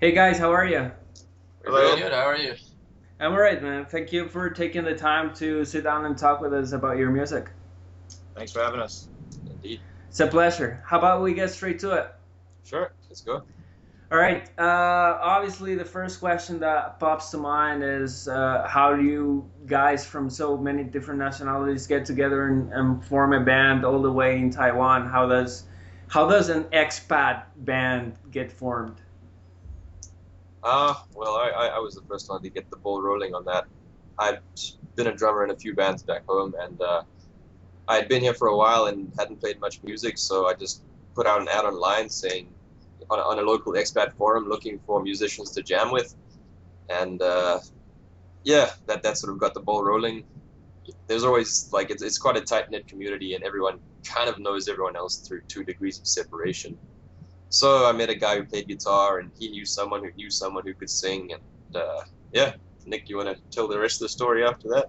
Hey guys, how are you? We're doing good. How are you? I'm alright, man. Thank you for taking the time to sit down and talk with us about your music. Thanks for having us. Indeed. It's a pleasure. How about we get straight to it? Sure. Let's go. All right. Obviously, the first question that pops to mind is how do you guys from so many different nationalities get together and form a band all the way in Taiwan? How does an expat band get formed? Well, I was the first one to get the ball rolling on that. I'd been a drummer in a few bands back home, and I had been here for a while and hadn't played much music, so I just put out an ad online saying on a local expat forum looking for musicians to jam with, and yeah, that sort of got the ball rolling. There's always like it's quite a tight knit community, and everyone kind of knows everyone else through 2 degrees of separation. So I met a guy who played guitar, and he knew someone who could sing, and yeah. Nick, you want to tell the rest of the story after that?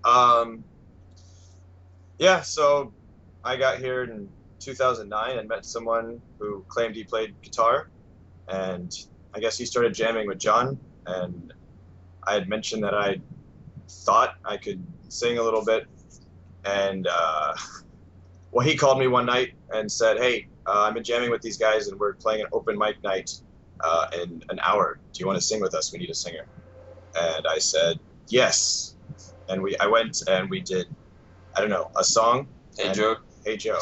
Um, yeah, so I got here in 2009 and met someone who claimed he played guitar, and I guess he started jamming with John, and I had mentioned that I thought I could sing a little bit, and well, he called me one night and said, "Hey, I've been jamming with these guys, and we're playing an open mic night in an hour. Do you want to sing with us? We need a singer." And I said, "Yes." And I went and we did, I don't know, a song. Hey Joe. Hey Joe.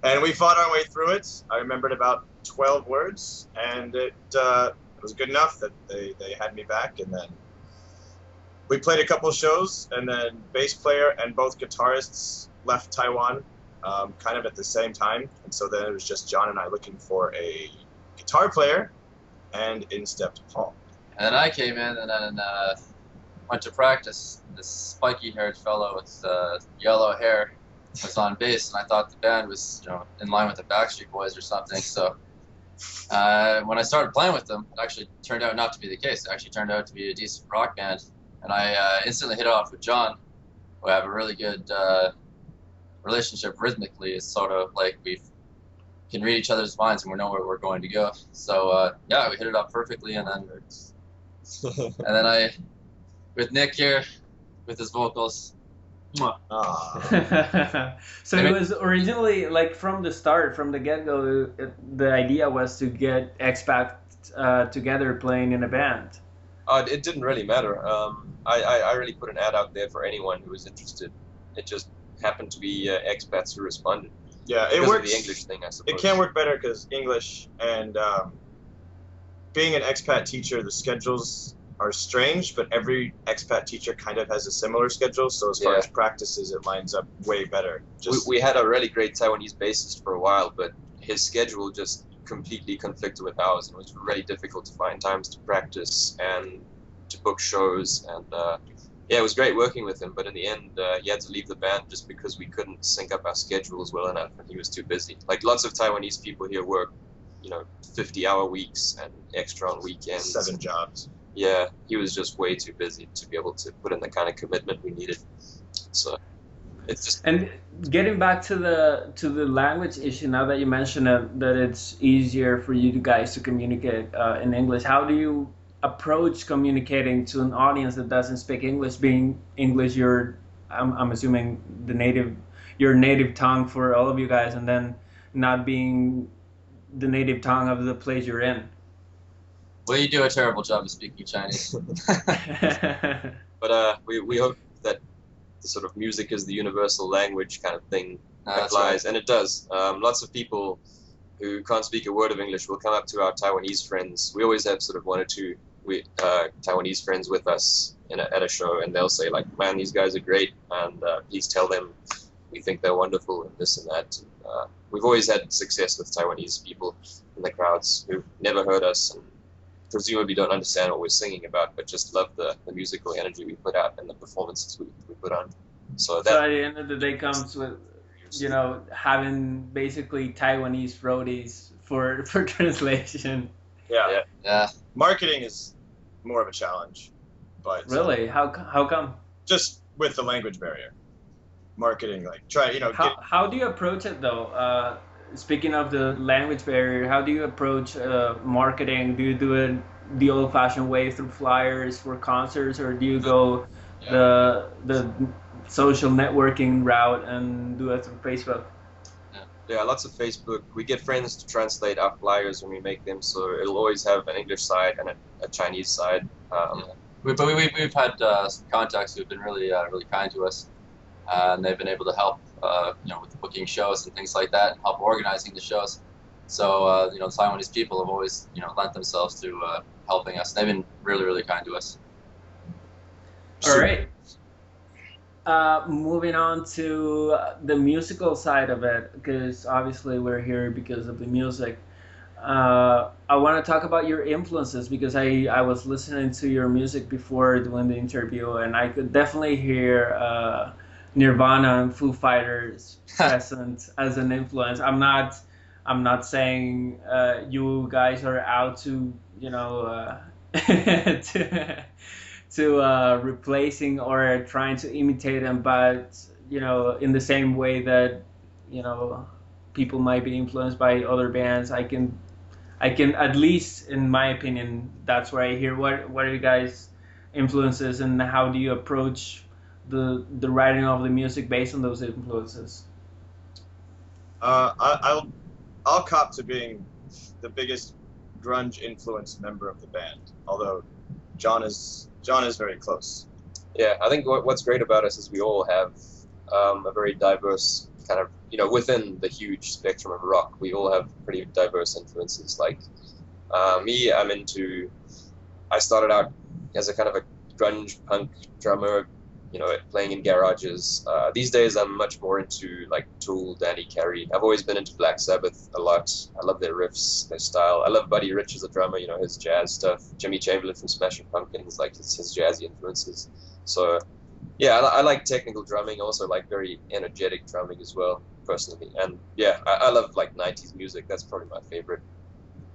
And we fought our way through it. I remembered about 12 words, and it was good enough that they had me back. And then we played a couple shows, and then bass player and both guitarists left Taiwan kind of at the same time. And so then it was just John and I looking for a guitar player, and in stepped Paul. And then I came in and then went to practice. This spiky-haired fellow with yellow hair was on bass, and I thought the band was, in line with the Backstreet Boys or something. So when I started playing with them, it actually turned out not to be the case. It actually turned out to be a decent rock band, and I instantly hit it off with John, who I have a really good relationship rhythmically. It's sort of like we can read each other's minds and we know where we're going to go. So yeah, we hit it off perfectly, and then I, with Nick here, with his vocals. So it was originally like from the start, from the get-go, the idea was to get expat together playing in a band. It didn't really matter. I really put an ad out there for anyone who was interested. It just happened to be expats who responded. Yeah, Because it of works. the English thing, I suppose. It can work better because English and being an expat teacher, the schedules are strange, but every expat teacher kind of has a similar schedule. So as far Yeah. as practices, it lines up way better. We had a really great Taiwanese bassist for a while, but his schedule just completely conflicted with ours, and it was really difficult to find times to practice and to book shows. And yeah, it was great working with him, but in the end, he had to leave the band just because we couldn't sync up our schedules well enough, and he was too busy. Like lots of Taiwanese people here work, 50-hour weeks and extra on weekends. 7 jobs. Yeah, he was just way too busy to be able to put in the kind of commitment we needed. So it's just And getting back to the language issue, now that you mention it, that it's easier for you guys to communicate in English, how do you approach communicating to an audience that doesn't speak English? Being English, I'm assuming your native tongue for all of you guys, and then not being the native tongue of the place you're in. well, you do a terrible job of speaking Chinese. But we hope that the sort of music is the universal language kind of thing That's applies, right. and it does. Lots of people who can't speak a word of English will come up to our Taiwanese friends. We always have sort of one or two Taiwanese friends with us at a show, and they'll say like, "Man, these guys are great, and please tell them we think they're wonderful and this and that." And, we've always had success with Taiwanese people in the crowds who've never heard us and presumably don't understand what we're singing about, but just love the musical energy we put out and the performances we put on. So So that at the end of the day comes with, having basically Taiwanese roadies for translation. Yeah. yeah, yeah. Marketing is more of a challenge, but Really? How come? just with the language barrier. Marketing, like try, How do you approach it though? speaking of the language barrier, how do you approach marketing? Do you do it the old-fashioned way through flyers for concerts, or do you go Yeah. the social networking route and do it through Facebook? Yeah, lots of Facebook. We get friends to translate our flyers when we make them, so it'll always have an English side and a Chinese side. We've had some contacts who've been really kind to us, and they've been able to help, with booking shows and things like that, and help organizing the shows. So, Taiwanese people have always, lent themselves to helping us. They've been really kind to us. All right. Moving on to the musical side of it, because obviously we're here because of the music. I want to talk about your influences because I was listening to your music before doing the interview, and I could definitely hear Nirvana and Foo Fighters present as an influence. I'm not saying you guys are out to to replacing or trying to imitate them, but in the same way that people might be influenced by other bands, I can at least, in my opinion, that's where I hear what are you guys' influences and how do you approach the writing of the music based on those influences. I'll cop to being the biggest grunge influenced member of the band, although John is very close. Yeah, I think what's great about us is we all have a very diverse kind of, within the huge spectrum of rock, we all have pretty diverse influences. Like me, I started out as a kind of a grunge punk drummer, playing in garages. These days I'm much more into like Tool, Danny Carey. I've always been into Black Sabbath a lot. I love their riffs, their style. I love Buddy Rich as a drummer, his jazz stuff. Jimmy Chamberlain from Smashing Pumpkins, like his jazzy influences. So yeah, I like technical drumming, also like very energetic drumming as well, personally. And yeah, I love like 90s music. That's probably my favorite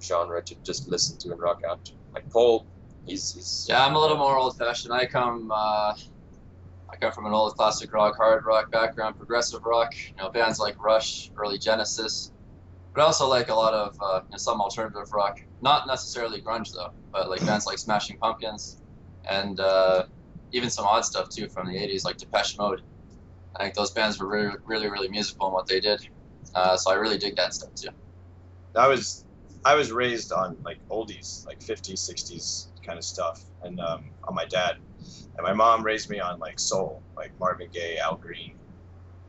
genre to just listen to and rock out to. Like Paul, he's Yeah, I'm a little more old-fashioned. I come from an old classic rock, hard rock background, progressive rock. Bands like Rush, early Genesis. But I also like a lot of some alternative rock. Not necessarily grunge though, but like bands like Smashing Pumpkins, and even some odd stuff too from the '80s, like Depeche Mode. I think those bands were really musical in what they did. So I really dig that stuff too. I was raised on like oldies, like 50s, 60s kind of stuff, and on my dad. And my mom raised me on like soul, like Marvin Gaye, Al Green,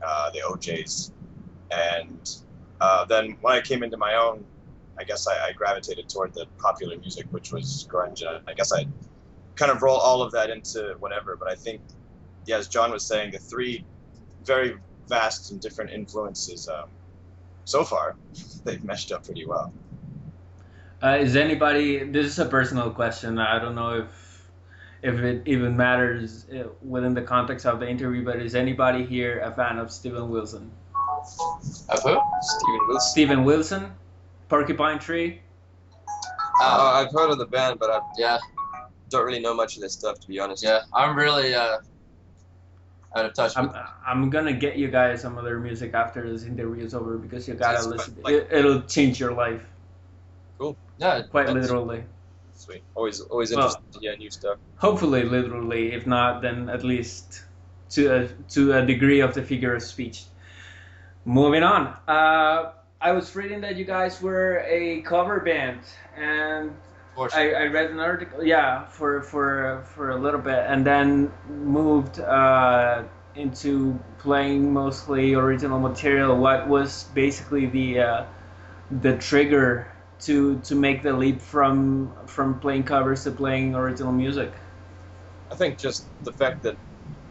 the OJs. And then when I came into my own, I guess I gravitated toward the popular music, which was grunge. I guess I kind of roll all of that into whatever. But I think, yeah, as John was saying, the three very vast and different influences, so far, they've meshed up pretty well. Is anybody? This is a personal question. I don't know if it even matters within the context of the interview, but is anybody here a fan of Steven Wilson? Of who? Steven Wilson. Steven Wilson, Porcupine Tree. I've heard of the band, but I Yeah, don't really know much of their stuff, to be honest. yeah. I'm really out of touch with. I'm gonna get you guys some of their music after this interview is over because you gotta That's listen. like- It'll change your life, Cool. Yeah, quite that's- literally. Sweet. Always Well, interested to hear new stuff. Hopefully, literally. If not, then at least to a degree of the figure of speech. Moving on. I was reading that you guys were a cover band, and I read an article. Yeah, for a little bit, and then moved into playing mostly original material. What was basically the trigger to make the leap from playing covers to playing original music? I think just the fact that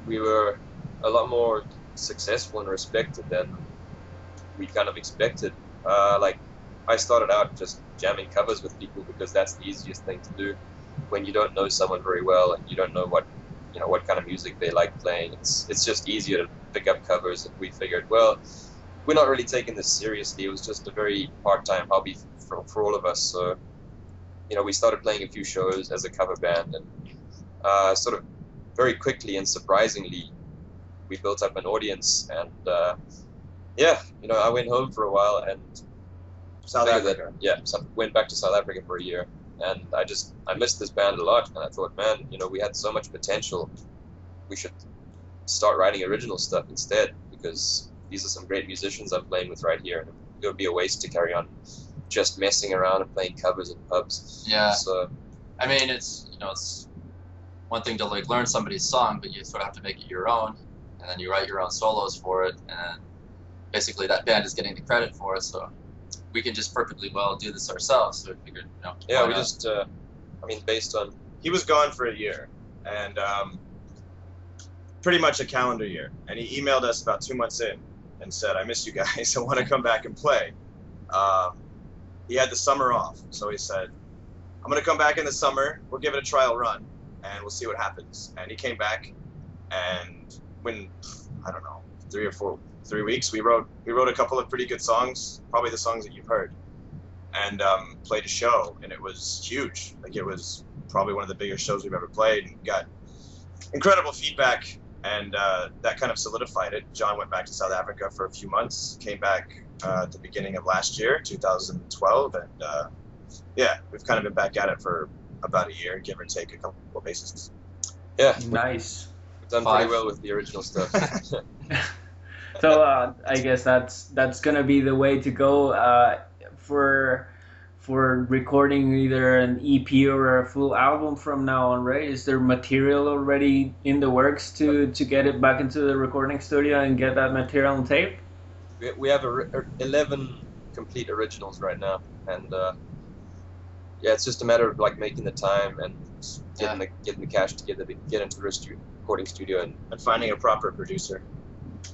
we were a lot more successful and respected than we kind of expected. Like, I started out just jamming covers with people because that's the easiest thing to do when you don't know someone very well and you don't know what kind of music they like playing. It's just easier to pick up covers, and we figured, well, we're not really taking this seriously. It was just a very part-time hobby for all of us. So, we started playing a few shows as a cover band, and sort of very quickly and surprisingly, we built up an audience, and Yeah, you know, I went home for a while and South figured Africa. went back to South Africa for a year, and I missed this band a lot, and I thought, man, you know, we had so much potential. We should start writing original stuff instead, because these are some great musicians I'm playing with right here, and it would be a waste to carry on just messing around and playing covers in pubs. Yeah. So, I mean, it's one thing to like learn somebody's song, but you sort of have to make it your own, and then you write your own solos for it, and basically that band is getting the credit for it. So we can just perfectly well do this ourselves. So we figured, yeah, why we not? just, I mean, based on, He was gone for a year, and pretty much a calendar year. And he emailed us about 2 months in and said, "I miss you guys. I want to come back and play." He had the summer off, so he said, "I'm going to come back in the summer. We'll give it a trial run, and we'll see what happens." And he came back, and when, I don't know, 3 weeks, we wrote a couple of pretty good songs, probably the songs that you've heard, and played a show, and it was huge. Like, it was probably one of the biggest shows we've ever played, and got incredible feedback, and that kind of solidified it. John went back to South Africa for a few months, came back at the beginning of last year, 2012, and yeah, we've kind of been back at it for about a year, give or take a couple of bases. yeah, Nice. we've done pretty well with the original stuff. So I guess that's gonna be the way to go for recording either an EP or a full album from now on, right? Is there material already in the works to get it back into the recording studio and get that material on tape? We have 11 complete originals right now, and yeah, it's just a matter of like making the time and getting the cash together to get into the recording studio, And finding a proper producer.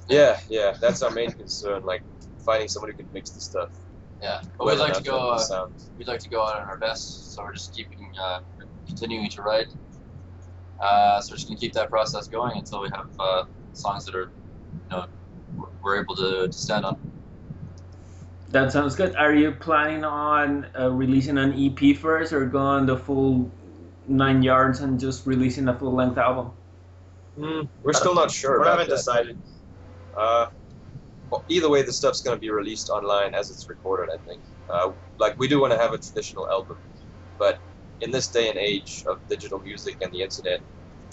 yeah, that's our main concern, like finding someone who can mix the stuff. Yeah, but well we'd like to enough go. the sound. We'd like to go out on our best, so we're just continuing to write. So we're just gonna keep that process going until we have songs that are, we're able to stand on. That sounds good. Are you planning on releasing an EP first, or going the full 9 yards and just releasing a full length album? We're still not sure. We about haven't that. decided. Well, either way, the stuff's going to be released online as it's recorded, I think. Like, we do want to have a traditional album, but in this day and age of digital music and the internet,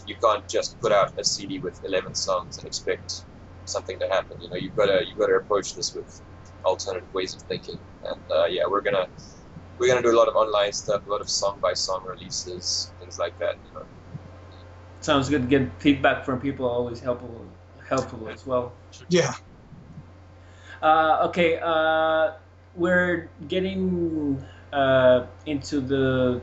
you can't just put out a CD with 11 songs and expect something to happen. You know, you've got to approach this with alternative ways of thinking. And yeah, we're gonna do a lot of online stuff, a lot of song by song releases, things like that. You know. Sounds good. Get feedback from people, always helpful as well. Yeah. Okay, we're getting into the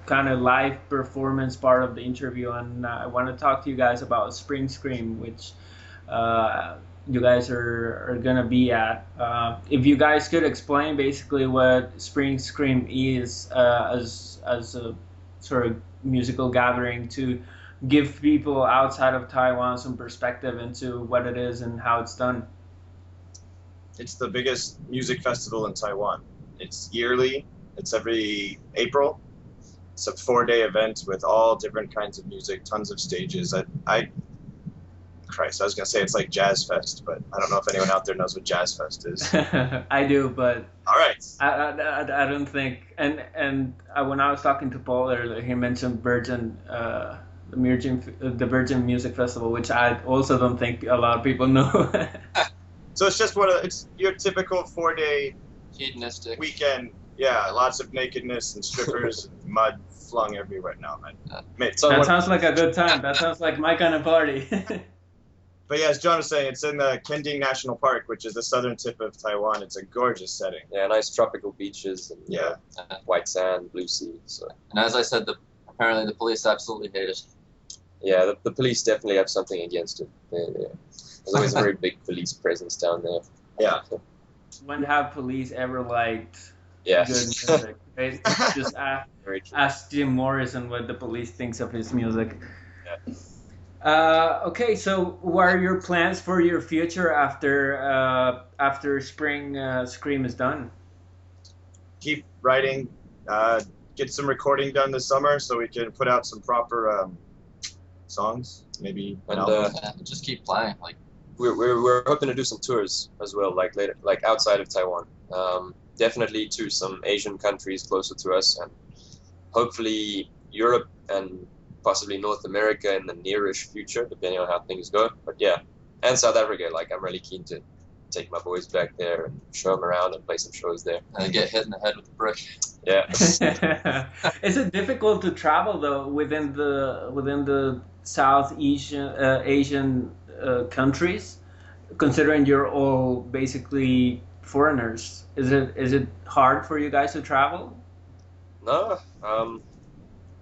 kind of live performance part of the interview, and I want to talk to you guys about Spring Scream, which you guys are gonna be at. If you guys could explain basically what Spring Scream is as a sort of musical gathering to give people outside of Taiwan some perspective into what it is and how it's done. It's the biggest music festival in Taiwan. It's yearly. It's every April. It's a 4-day event with all different kinds of music, tons of stages. Christ, I was going to say it's like Jazz Fest, but I don't know if anyone out there knows what Jazz Fest is. I do, but All right. I don't think. And when I was talking to Paul earlier, he mentioned Virgin, the Virgin Music Festival, which I also don't think a lot of people know. So it's just it's your typical 4-day Hedonistic. weekend. Yeah, lots of nakedness and strippers and mud flung everywhere. No, maybe. So That sounds like a good time. That sounds like my kind of party. But yeah, as John was saying, it's in the Kending National Park, which is the southern tip of Taiwan. It's a gorgeous setting. Yeah, nice tropical beaches and Yeah. white sand, blue sea. So And as I said, apparently the police absolutely hate it. yeah, the police definitely have something against it. There's always a very big police presence down there. Yeah. When have police ever liked Yeah. good music? Right? Just Very true. ask Jim Morrison what the police thinks of his music. Yeah. Okay, so what are your plans for your future after Spring Scream is done? Keep writing, get some recording done this summer so we can put out some proper songs, maybe an And album. Yeah, just keep playing. Like we're hoping to do some tours as well, like later, like outside of Taiwan. Definitely to some Asian countries closer to us, and hopefully Europe and possibly North America in the nearish future, depending on how things go. But yeah, and South Africa. Like I'm really keen to take my boys back there and show them around and play some shows there. And get hit in the head with a brick. Yeah. Is it difficult to travel though within the South Asian countries, considering you're all basically foreigners? Is it hard for you guys to travel? No.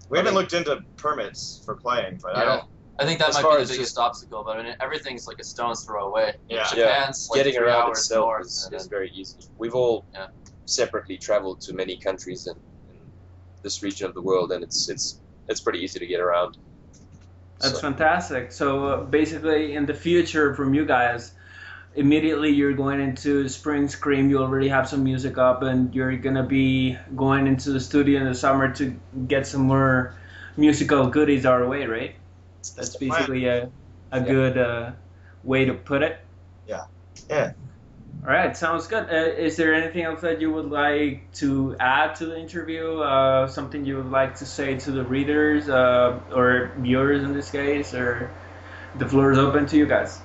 We haven't looked into permits for playing, but I think that As might far be as the biggest just- obstacle, but I mean, everything's like a stone's throw away. Yeah. Japan's like getting 3 around hours itself north. is and then- very easy. We've all Yeah. separately traveled to many countries in this region of the world, and it's pretty easy to get around. That's So- fantastic. So basically, in the future, from you guys, immediately you're going into Spring Scream. You already have some music up, and you're gonna be going into the studio in the summer to get some more musical goodies our way, right? That's the plan. basically a good way to put it. Yeah. All right, sounds good. Is there anything else that you would like to add to the interview? Something you would like to say to the readers or viewers in this case, or the floor is open to you guys.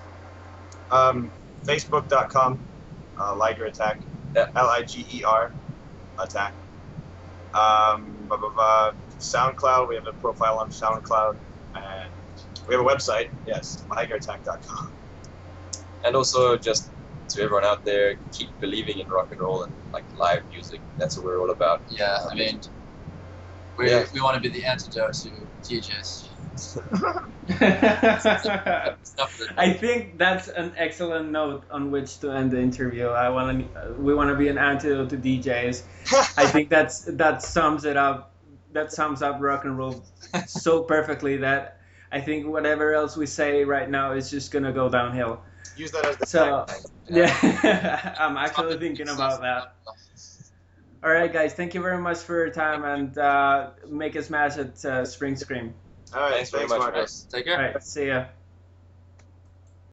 Facebook.com, Liger Attack, Yeah. Liger Attack. SoundCloud, we have a profile on SoundCloud, and we have a website, yes, ligerattack.com. And also, just to everyone out there, keep believing in rock and roll and like live music. That's what we're all about. Yeah, I mean, we want to be the antidote to DJs. I think that's an excellent note on which to end the interview. We want to be an antidote to DJs. I think that sums it up. That sums up rock and roll so perfectly that I think whatever else we say right now is just gonna go downhill. Use that as the So tagline. yeah, I'm actually thinking about that. All right, guys, thank you very much for your time, and make a smash at Spring Scream. All right, Thanks very thanks much, Marcus. guys. Take All care. right, see ya.